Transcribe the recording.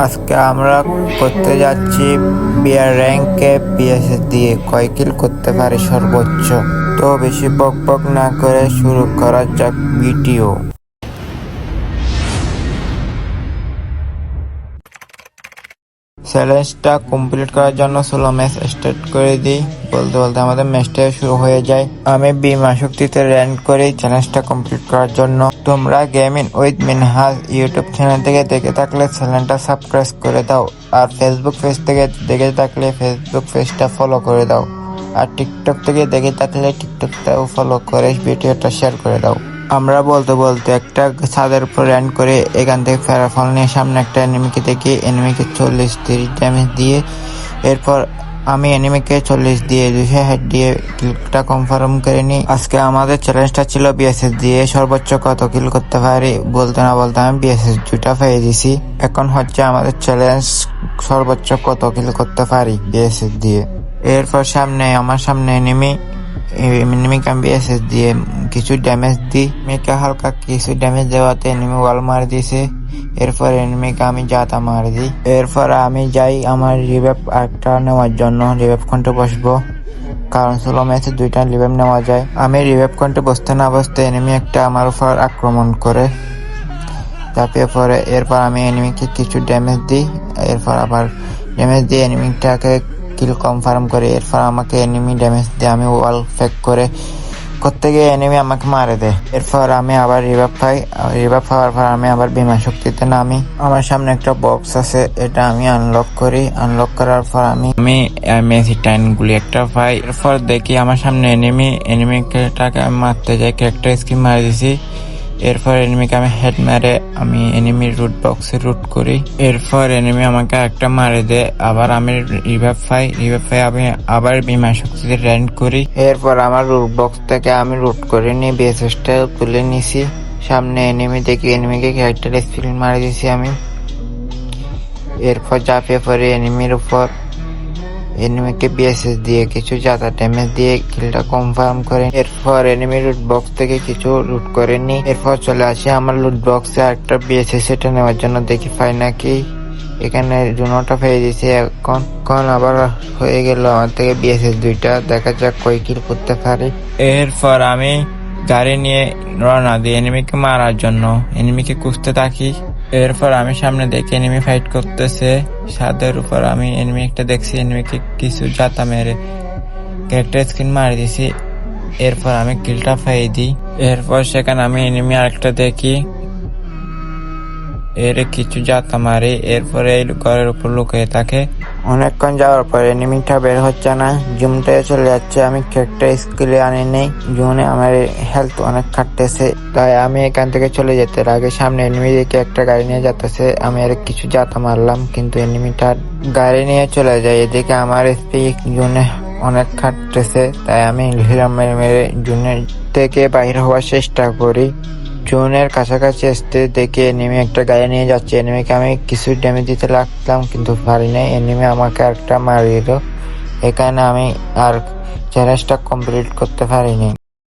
আজকে আমরা করতে যাচ্ছি বিয়ার র্যাঙ্কে পিএসএস দিয়ে কয় কিল করতে পারি সর্বোচ্চ। তো বেশি বক বক না করে শুরু করা যাক ভিডিও। চ্যালেঞ্জটা কমপ্লিট করার জন্য সোলো ম্যাচ স্টার্ট করে দিই। বলতে বলতে আমাদের ম্যাচটা শুরু হয়ে যায়। আমি বিমা শক্তিতে র্যাঙ্ক করি চ্যালেঞ্জটা কমপ্লিট করার জন্য। তোমরা gaming with Minhaj YouTube channel থেকে দেখে থাকলে চ্যানেলটা সাবস্ক্রাইব করে দাও, আর ফেসবুক পেজ থেকে দেখে থাকলে ফেসবুক পেজটা ফলো করে দাও, আর টিকটক থেকে দেখে থাকলে টিকটকটাও ফলো করে ভিডিওটা শেয়ার করে দাও। আমরা বলতে বলতে একটা ছাদের উপর ল্যান্ড করে এখান থেকে ফেরাফল নিয়ে সামনে একটা এনিমিকে দেখি, এনিমিকে 40-30 ড্যামেজ দিয়ে এরপর আমি এনিমিকে 40 দিয়ে 200 হেড দিয়ে কিলটা কনফার্ম করে নিই। আজকে আমাদের চ্যালেঞ্জটা ছিল বিএসএস দিয়ে সর্বোচ্চ কত কিল করতে পারি। বলতে না বলতে আমি বিএসএস 2টা পেয়ে দিছি। এখন হচ্ছে আমাদের চ্যালেঞ্জ সর্বোচ্চ কত কিল করতে পারি বিএসএস দিয়ে। এরপর আমার সামনে এনিমিকে আমি বিএসএস দিয়ে কিছু ড্যামেজ দিই। এনিমিকে হালকা কিছু ড্যামেজ দেওয়াতে এনিমি ওয়াল মারি দিয়েছে। এরপর এনিমিকে আমি জাতা মারি দিই। এরপর আমি যাই আমার রিভাইভ আরেকটা নেওয়ার জন্য। রিভাইভ কন্টে বসবো, কারণ সোলো ম্যাচে 2টা রিভাইভ নেওয়া যায়। আমি রিভাইভ কন্টে বসতে না বসতে এনিমি একটা আমার উপর আক্রমণ করে ঝাঁপিয়ে পড়ে। এরপর আমি এনিমিকে কিছু ড্যামেজ দিই। এরপর আবার ড্যামেজ দিয়ে এনিমিটাকে কিল কনফার্ম করে। এরপর আমাকে এনিমি ড্যামেজ দিয়ে আমি ওয়াল ফেক করতে গিয়ে এনিমি আমাকে মারে দেয়। এরপর আমি আবার রিভাইভ পাই। রিভাইভ পাওয়ার পর আমি আবার বিমা শক্তিতে নামি। আমার সামনে একটা বক্স আছে, এটা আমি আনলক করি। আনলক করার পর আমি মেসি-10 গুলি একটা পাই। এরপর দেখি আমার সামনে এনিমিটাকে আমি মারতে যাই, ক্যারেক্টার স্কিন মারি দিছি। এরপর এনিমিকে আমি হেড মেরে আমি এনিমির রুট বক্সে রুট করি। এরপর এনিমি আমাকে একটা মারে দেয়। আবার আমি রিভাইভ পাই। আমি আবার বিমা শক্তিতে র্যান্ক করি। এরপর আমার রুট বক্স থেকে আমি রুট করে নিয়ে বিএসএসটা তুলে নিছি। সামনে এনিমি দেখি, এনিমিকে ক্যারেক্টার স্কিন মারি দিছি আমি। এরপর ঝাঁপিয়ে পড়ে এনিমির উপর। এনিমিকে বিএসএস দিয়ে কিছু জাতা ড্যামেজ দিয়ে কিলটা কনফার্ম করে। এরপর এনিমি লুট বক্স থেকে কিছু লুট করে নি। এরপর চলে আসি আমার লুট বক্সে আরেকটা বিএসএস এটা নেওয়ার জন্য। দেখি পাই নাকি, এখানে জুনোটা পেয়ে দিয়েছি। এখন আবার হয়ে গেল আমার থেকে বিএসএস 2টা। দেখা যাক কয় কিল করতে পারি। এরপর আমি গাড়ি নিয়ে রওনা দিই এনিমিকে মারার জন্য। এনিমিকে খুঁজতে থাকি। এরপর আমি সামনে দেখি এনিমি ফাইট করতেছে ছাদের উপর। আমি এনিমি একটা দেখছি, এনিমিকে কিছু জাতা মেরে ক্যারেক্টার স্কিন মারি দিছি। এরপর আমি কিলটা পাই দিই। এরপর সেখানে আমি এনিমি আরেকটা দেখি, এর কিছু জাতা মারি। এরপরে এই ঘরের উপর লুকিয়ে থাকে। অনেকক্ষণ যাওয়ার পর এনিমিটা বের হচ্ছে না, জুমটায় চলে যাচ্ছে। আমি ক্যারেক্টার স্কিলে আনি নেই, জুনে আমার হেলথ অনেক কাটতেছে। তাই আমি এখান থেকে চলে যেতে আগে সামনে এনিমি দেখে একটা গাড়ি নিয়ে যাচ্ছে। আমি আর কিছু জাতা মারলাম, কিন্তু এনিমিটা গাড়ি নিয়ে চলে যায়। এদিকে আমার এসপি জুনে অনেক কাটতেছে, তাই আমি মেরে জুনের থেকে বাইর হওয়ার চেষ্টা করি। জোনের কাছাকাছি আসতে দেখে এনিমি একটা গাড়ি নিয়ে যাচ্ছে। এনিমিকে আমি কিছু ড্যামেজ দিতে লাগলাম, কিন্তু পারি নাই। এনিমি আমাকে একটা মারিয়ে দিল। এখানে আমি আর চ্যালেঞ্জটা কমপ্লিট করতে পারিনি।